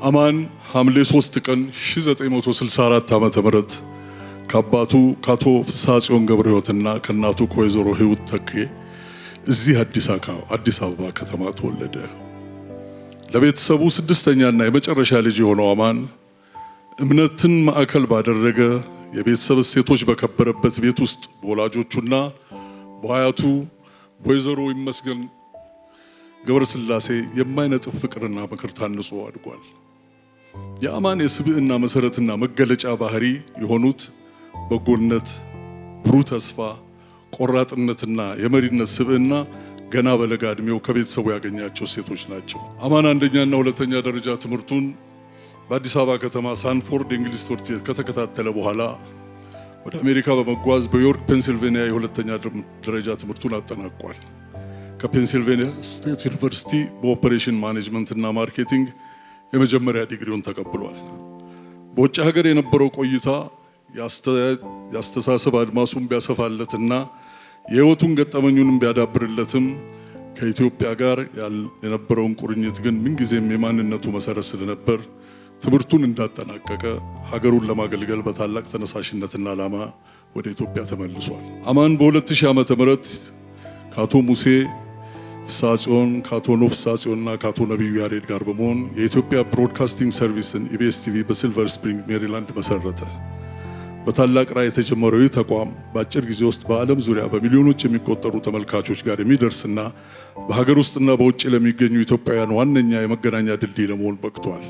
አማን ሐምሌ 3 ቀን 1964 ዓመተ ምህረት ከአባቱ ከአቶ ፍስሐ ጽዮን ገብረ ሕይወትና ከእናቱ ከወይዘሮ ሕይወት ተኬ እዚህ አዲስ አበባ ከተማ ተወለደ። ለቤተሰቡ ስድስተኛና የመጨረሻ ልጅ የሆነው አማን እምነትን ማዕከል ባደረገ የቤተሰብ እሴቶች በከበረበት ቤት ውስጥ በወላጆቹና በአያቱ ወይዘሮ ይመስገን ገብረስላሴ የማይነጥፍ ፍቅርና ምክር ታንጾ አድጓል። የአማን የስብዕና መሰረትና መገለጫ ባህሪ የሆኑት በጎነት፣ ብሩህ ተስፋ፣ ቆራጥነትና የመሪነት ስብዕና ገና በለጋ እድሜው ከቤተሰቡ ያገኛቸው ሴቶች ናቸው። አማን አንደኛና ሁለተኛ ደረጃ ትምህርቱን በአዲስ አበባ ከተማ ሳንፎርድ እንግሊዝ ትምህርት ቤት ከተከታተለ በኋላ ወደ አሜሪካ በመጓዝ በዮርክ ፔንሲልቬኒያ የሁለተኛ ደረጃ ትምህርቱን አጠናቋል። ከፔንሲልቬኒያ ስቴት ዩኒቨርሲቲ በኦፐሬሽን ማኔጅመንት እና ማርኬቲንግ የመጀመሪያ ዲግሪውን ተቀብሏል። በውጭ ሀገር የነበረው ቆይታ ያስተሳሰብ አድማሱን ቢያሰፋለትና የህይወቱን ገጠመኙንም ቢያዳብርለትም ከኢትዮጵያ ጋር የነበረውን ቁርኝት ግን ምንጊዜም የማንነቱ መሰረት ስለነበር ትምህርቱን እንዳጠናቀቀ ሀገሩን ለማገልገል በታላቅ ተነሳሽነትና ዓላማ ወደ ኢትዮጵያ ተመልሷል። አማን በ2000 ዓመተ ምህረት ከአቶ ሙሴ ፍስሐ ጽዮን ከአቶ ኖህ ፍስሐ ጽዮንና ከአቶ ነብዩ ያሬድ ጋር በመሆን የኢትዮጵያ ብሮድካስቲንግ ሰርቪስን ኢቢኤስ ቲቪ በሲልቨር ስፕሪንግ ሜሪላንድ መሰረተ። በታላቅ ራዕይ የተጀመረው ይህ ተቋም በአጭር ጊዜ ውስጥ በዓለም ዙሪያ በሚሊዮኖች የሚቆጠሩ ተመልካቾች ጋር የሚደርስና በሀገር ውስጥና በውጭ ለሚገኙ ኢትዮጵያውያን ዋነኛ የመገናኛ ድልድይ ለመሆን በቅቷል።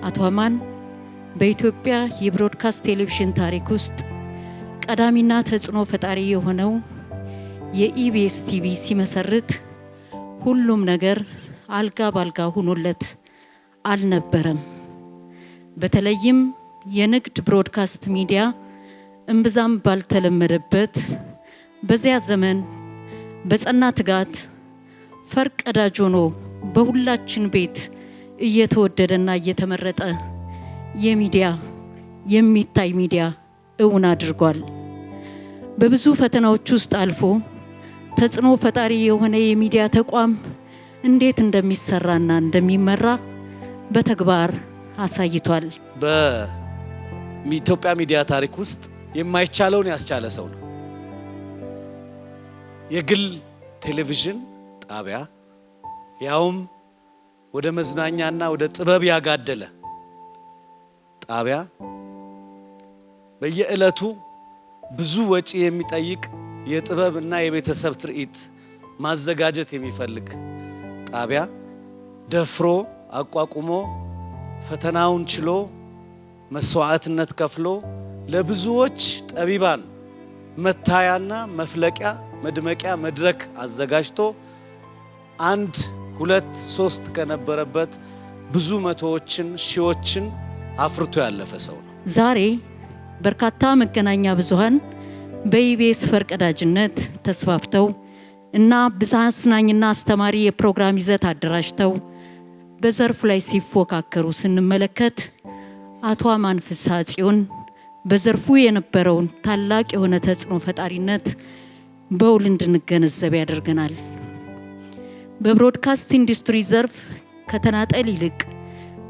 አቶ አማን በኢትዮጵያ የብሮድካስት ቴሌቪዥን ታሪክ ውስጥ ቀዳሚና ተጽዕኖ ፈጣሪ የሆነው የኢቢኤስ ቲቪ ሲመሰርት ሁሉም ነገር አልጋ ባልጋ ሆኖለት አልነበረም። በተለይም የንግድ ብሮድካስት ሚዲያ እምብዛም ባልተለመደበት በዚያ ዘመን በጸና ትጋት ፈርቀዳጅ ሆኖ በሁላችን ቤት እየተወደደና እየተመረጠ የሚታይ ሚዲያ እውን አድርጓል። በብዙ ፈተናዎች ውስጥ አልፎ ተጽዕኖ ፈጣሪ የሆነ የሚዲያ ተቋም እንዴት እንደሚሰራና እንደሚመራ በተግባር አሳይቷል። በኢትዮጵያ ሚዲያ ታሪክ ውስጥ የማይቻለውን ያስቻለ ሰው ነው። የግል ቴሌቪዥን ጣቢያ ያውም ወደ መዝናኛና ወደ ጥበብ ያጋደለ ጣቢያ በየዕለቱ ብዙ ወጪ የሚጠይቅ የጥበብና የቤተሰብ ትርኢት ማዘጋጀት የሚፈልግ ጣቢያ ደፍሮ አቋቁሞ ፈተናውን ችሎ መስዋዕትነት ከፍሎ ለብዙዎች ጠቢባን መታያና መፍለቂያ መድመቂያ መድረክ አዘጋጅቶ 1 2 3 ከነበረበት ብዙ መቶዎችን ሺዎችን አፍርቶ ያለፈ ሰው ነው። ዛሬ በርካታ መገናኛ ብዙሃን በኢቢኤስ ፈርቀዳጅነት ተስፋፍተው እና አዝናኝና አስተማሪ የፕሮግራም ይዘት አደራጅተው በዘርፉ ላይ ሲፎካከሩ ስንመለከት አቶ አማን ፍስሐ ጽዮን በዘርፉ የነበረውን ታላቅ የሆነ ተጽዕኖ ፈጣሪነት በውል እንድንገነዘብ ያደርገናል። በብሮድካስት ኢንዱስትሪ ዘርፍ ከተናጠል ይልቅ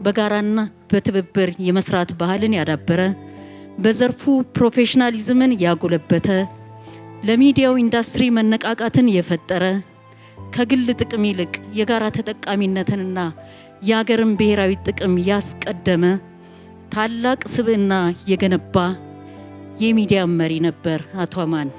በጋራና በትብብር የመስራት ባህልን ያዳበረ በዘርፉ ፕሮፌሽናሊዝምን ያጎለበተ ለሚዲያው ኢንዱስትሪ መነቃቃትን የፈጠረ ከግል ጥቅም ይልቅ የጋራ ተጠቃሚነትንና የሀገርን ብሔራዊ ጥቅም ያስቀደመ ታላቅ ስብዕና የገነባ የሚዲያ መሪ ነበር አቶ አማን።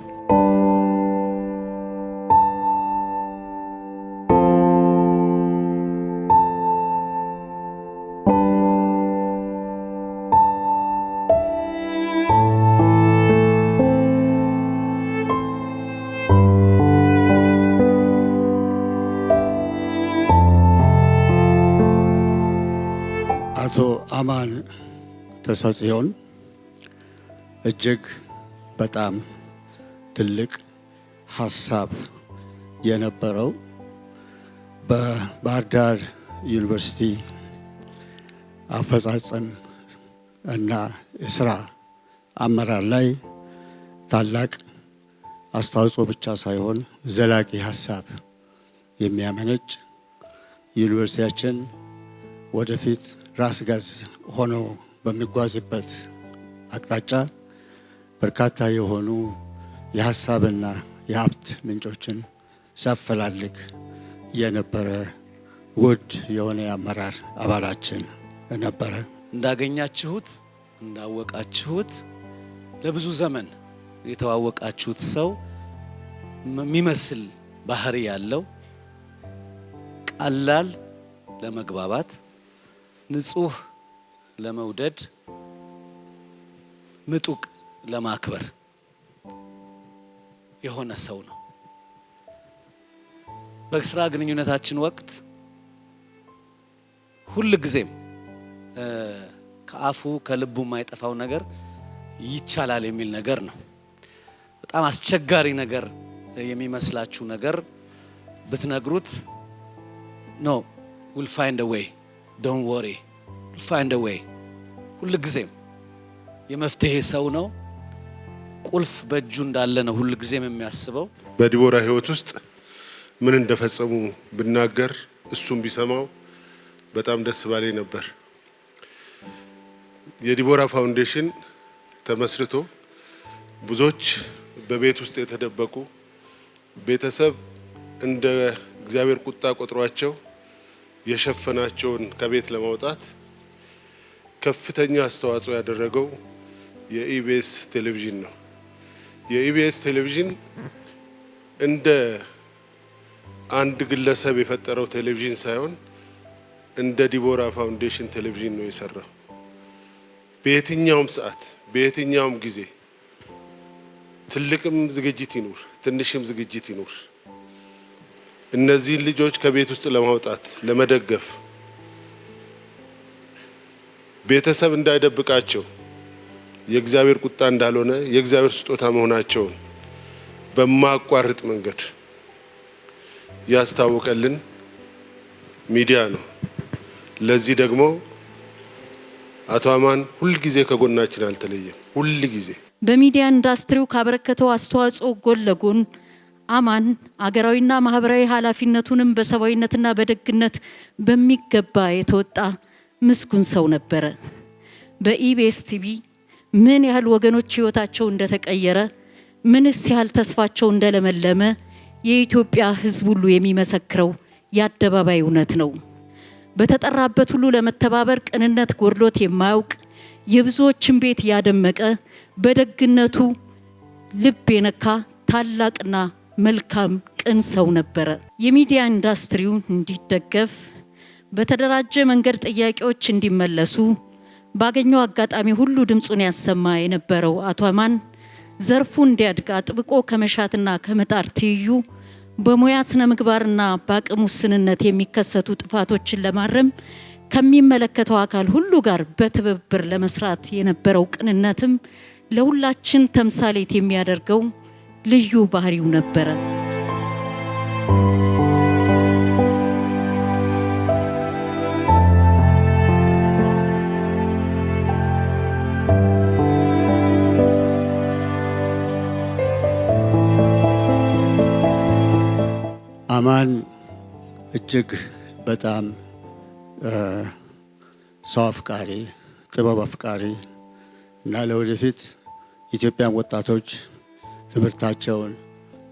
አቶ አማን ተስፋጽዮን እጅግ በጣም ትልቅ ሀሳብ የነበረው በባህር ዳር ዩኒቨርሲቲ አፈጻጸም እና የስራ አመራር ላይ ታላቅ አስተዋጽኦ ብቻ ሳይሆን ዘላቂ ሀሳብ የሚያመነጭ ዩኒቨርሲቲያችን ወደፊት ራስ ገዝ ሆኖ በሚጓዝበት አቅጣጫ በርካታ የሆኑ የሀሳብና የሀብት ምንጮችን ሲያፈላልግ የነበረ ውድ የሆነ የአመራር አባላችን ነበረ። እንዳገኛችሁት እንዳወቃችሁት ለብዙ ዘመን የተዋወቃችሁት ሰው የሚመስል ባህሪ ያለው ቀላል ለመግባባት ንጹህ ለመውደድ ምጡቅ ለማክበር የሆነ ሰው ነው። በስራ ግንኙነታችን ወቅት ሁሉ ጊዜም ከአፉ ከልቡ የማይጠፋው ነገር ይቻላል የሚል ነገር ነው። በጣም አስቸጋሪ ነገር የሚመስላችሁ ነገር ብትነግሩት no we'll find a way don't worry we'll find a way ሁሉ ጊዜም የመፍትሄ ሰው ነው። ቁልፍ በእጁ እንዳለ ነው ሁሉ ጊዜም የሚያስበው። በዲቦራ ህይወት ውስጥ ምን እንደፈጸሙ ብናገር እሱም ቢሰማው በጣም ደስ ባለኝ ነበር። የዲቦራ ፋውንዴሽን ተመስርቶ ብዙዎች በቤት ውስጥ የተደበቁ ቤተሰብ እንደ እግዚአብሔር ቁጣ ቆጥሯቸው የሸፈናቸውን ከቤት ለማውጣት ከፍተኛ አስተዋጽኦ ያደረገው የኢቢኤስ ቴሌቪዥን ነው። የኢቢኤስ ቴሌቪዥን እንደ አንድ ግለሰብ የፈጠረው ቴሌቪዥን ሳይሆን እንደ ዲቦራ ፋውንዴሽን ቴሌቪዥን ነው የሰራው። በየትኛውም ሰዓት በየትኛውም ጊዜ ትልቅም ዝግጅት ይኑር ትንሽም ዝግጅት ይኑር እነዚህን ልጆች ከቤት ውስጥ ለማውጣት ለመደገፍ ቤተሰብ እንዳይደብቃቸው የእግዚአብሔር ቁጣ እንዳልሆነ የእግዚአብሔር ስጦታ መሆናቸውን በማቋረጥ መንገድ ያስታወቀልን ሚዲያ ነው። ለዚህ ደግሞ አቶ አማን ሁሉ ጊዜ ከጎናችን አልተለየም። ሁሉ ጊዜ በሚዲያ ኢንዱስትሪው ካበረከተው አስተዋጽኦ ጎን ለጎን አማን አገራዊና ማህበራዊ ኃላፊነቱንም በሰባዊነትና በደግነት በሚገባ የተወጣ ምስጉን ሰው ነበረ። በኢቢኤስ ቲቪ ምን ያህል ወገኖች ህይወታቸው እንደተቀየረ ምንስ ያህል ተስፋቸው እንደለመለመ የኢትዮጵያ ህዝብ ሁሉ የሚመሰክረው የአደባባይ እውነት ነው። በተጠራበት ሁሉ ለመተባበር ቅንነት ጎድሎት የማያውቅ የብዙዎችን ቤት ያደመቀ በደግነቱ ልብ የነካ ታላቅና መልካም ቅን ሰው ነበረ። የሚዲያ ኢንዱስትሪው እንዲደገፍ በተደራጀ መንገድ ጥያቄዎች እንዲመለሱ ባገኘው አጋጣሚ ሁሉ ድምጹን ያሰማ የነበረው አቶ አማን ዘርፉ እንዲያድግ አጥብቆ ከመሻትና ከመጣር ትይዩ በሙያ ስነ ምግባርና በአቅም ውስንነት የሚከሰቱ ጥፋቶችን ለማረም ከሚመለከተው አካል ሁሉ ጋር በትብብር ለመስራት የነበረው ቅንነትም ለሁላችን ተምሳሌት የሚያደርገው ልዩ ባህሪው ነበረ። አማን እጅግ በጣም ሰው አፍቃሪ፣ ጥበብ አፍቃሪ እና ለወደፊት ኢትዮጵያን ወጣቶች ትምህርታቸውን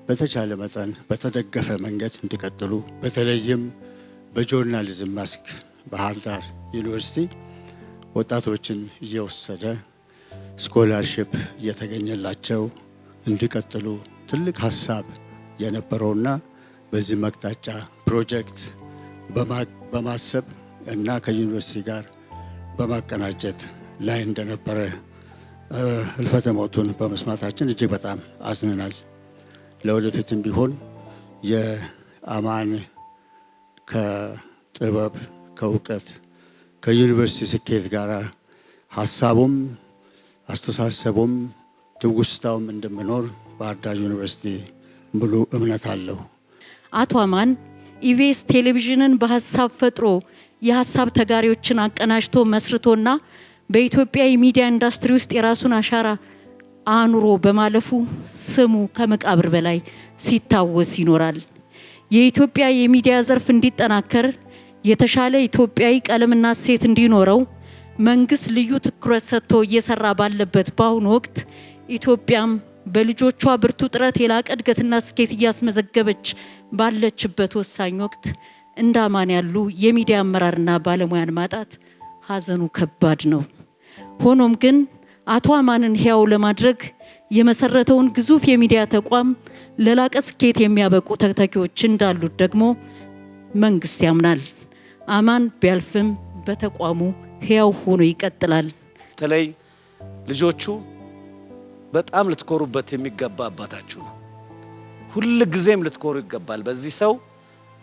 በተቻለ መጠን በተደገፈ መንገድ እንዲቀጥሉ በተለይም በጆርናሊዝም መስክ ባህር ዳር ዩኒቨርሲቲ ወጣቶችን እየወሰደ ስኮላርሺፕ እየተገኘላቸው እንዲቀጥሉ ትልቅ ሀሳብ የነበረውና በዚህ መቅጣጫ ፕሮጀክት በማሰብ እና ከዩኒቨርሲቲ ጋር በማቀናጀት ላይ እንደነበረ ህልፈተ ሞቱን በመስማታችን እጅግ በጣም አዝነናል። ለወደፊትም ቢሆን የአማን ከጥበብ ከእውቀት ከዩኒቨርሲቲ ስኬት ጋር ሀሳቡም አስተሳሰቡም ትውስታውም እንደምኖር ባህር ዳር ዩኒቨርሲቲ ሙሉ እምነት አለው። አቶ አማን ኢቢኤስ ቴሌቪዥንን በሐሳብ ፈጥሮ የሐሳብ ተጋሪዎችን አቀናጅቶ መስርቶና በኢትዮጵያ የሚዲያ ኢንዱስትሪ ውስጥ የራሱን አሻራ አኑሮ በማለፉ ስሙ ከመቃብር በላይ ሲታወስ ይኖራል። የኢትዮጵያ የሚዲያ ዘርፍ እንዲጠናከር የተሻለ ኢትዮጵያዊ ቀለምና እሴት እንዲኖረው መንግስት ልዩ ትኩረት ሰጥቶ እየሰራ ባለበት በአሁኑ ወቅት ኢትዮጵያም በልጆቿ ብርቱ ጥረት የላቀ እድገትና ስኬት እያስመዘገበች ባለችበት ወሳኝ ወቅት እንደ አማን ያሉ የሚዲያ አመራርና ባለሙያን ማጣት ሀዘኑ ከባድ ነው። ሆኖም ግን አቶ አማንን ሕያው ለማድረግ የመሰረተውን ግዙፍ የሚዲያ ተቋም ለላቀ ስኬት የሚያበቁ ተተኪዎች እንዳሉት ደግሞ መንግስት ያምናል። አማን ቢያልፍም በተቋሙ ሕያው ሆኖ ይቀጥላል። በተለይ ልጆቹ በጣም ልትኮሩበት የሚገባ አባታችሁ ነው። ሁሉ ጊዜም ልትኮሩ ይገባል። በዚህ ሰው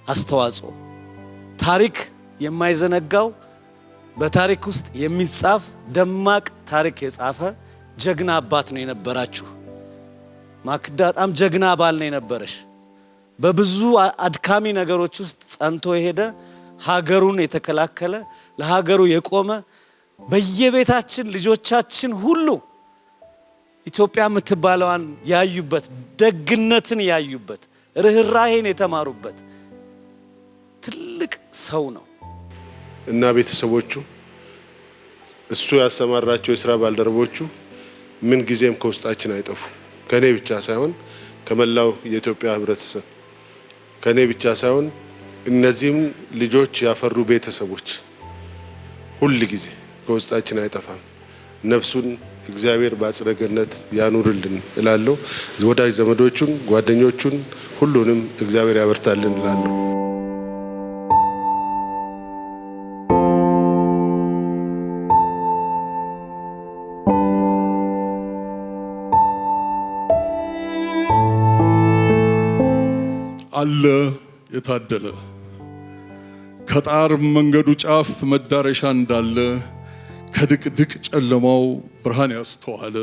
አስተዋጽኦ ታሪክ የማይዘነጋው በታሪክ ውስጥ የሚጻፍ ደማቅ ታሪክ የጻፈ ጀግና አባት ነው የነበራችሁ። ማክዳ በጣም ጀግና ባል ነው የነበረሽ። በብዙ አድካሚ ነገሮች ውስጥ ጸንቶ የሄደ ሀገሩን የተከላከለ ለሀገሩ የቆመ በየቤታችን ልጆቻችን ሁሉ ኢትዮጵያ የምትባለዋን ያዩበት፣ ደግነትን ያዩበት፣ ርህራሄን የተማሩበት ትልቅ ሰው ነው እና ቤተሰቦቹ እሱ ያሰማራቸው የሥራ ባልደረቦቹ ምን ጊዜም ከውስጣችን አይጠፉ። ከኔ ብቻ ሳይሆን ከመላው የኢትዮጵያ ህብረተሰብ፣ ከኔ ብቻ ሳይሆን እነዚህም ልጆች ያፈሩ ቤተሰቦች ሁሉ ጊዜ ከውስጣችን አይጠፋም። ነፍሱን እግዚአብሔር በአጸደ ገነት ያኑርልን እላለሁ። ወዳጅ ዘመዶቹን፣ ጓደኞቹን ሁሉንም እግዚአብሔር ያበርታልን እላለሁ። አለ የታደለ ከጣር መንገዱ ጫፍ መዳረሻ እንዳለ ከድቅድቅ ጨለማው ብርሃን ያስተዋለ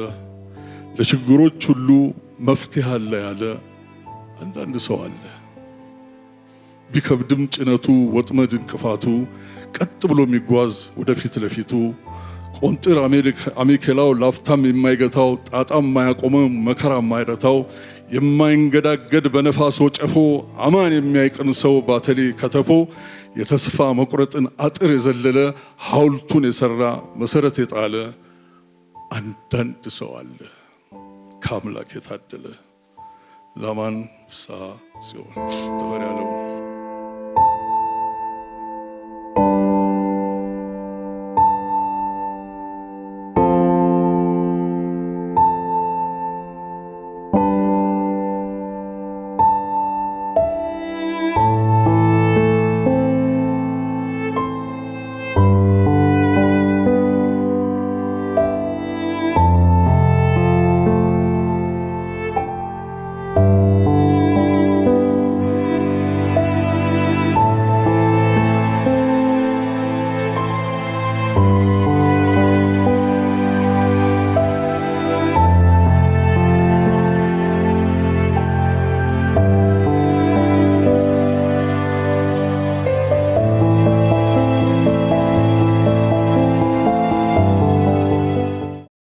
ለችግሮች ሁሉ መፍትሄ አለ ያለ አንዳንድ ሰው አለ። ቢከብድም ጭነቱ ወጥመድ እንቅፋቱ ቀጥ ብሎ የሚጓዝ ወደፊት ለፊቱ ቆንጥር አሜኬላው ላፍታም የማይገታው ጣጣም የማያቆመው መከራ የማይረታው የማይንገዳገድ በነፋስ ወጨፎ አማን የሚያይቅን ሰው ባተሌ ከተፎ የተስፋ መቁረጥን አጥር የዘለለ ሐውልቱን የሰራ መሰረት የጣለ አንዳንድ ሰው አለ ከአምላክ የታደለ። ለአማን ፍስሐ ጽዮን ተፈሪ ያለው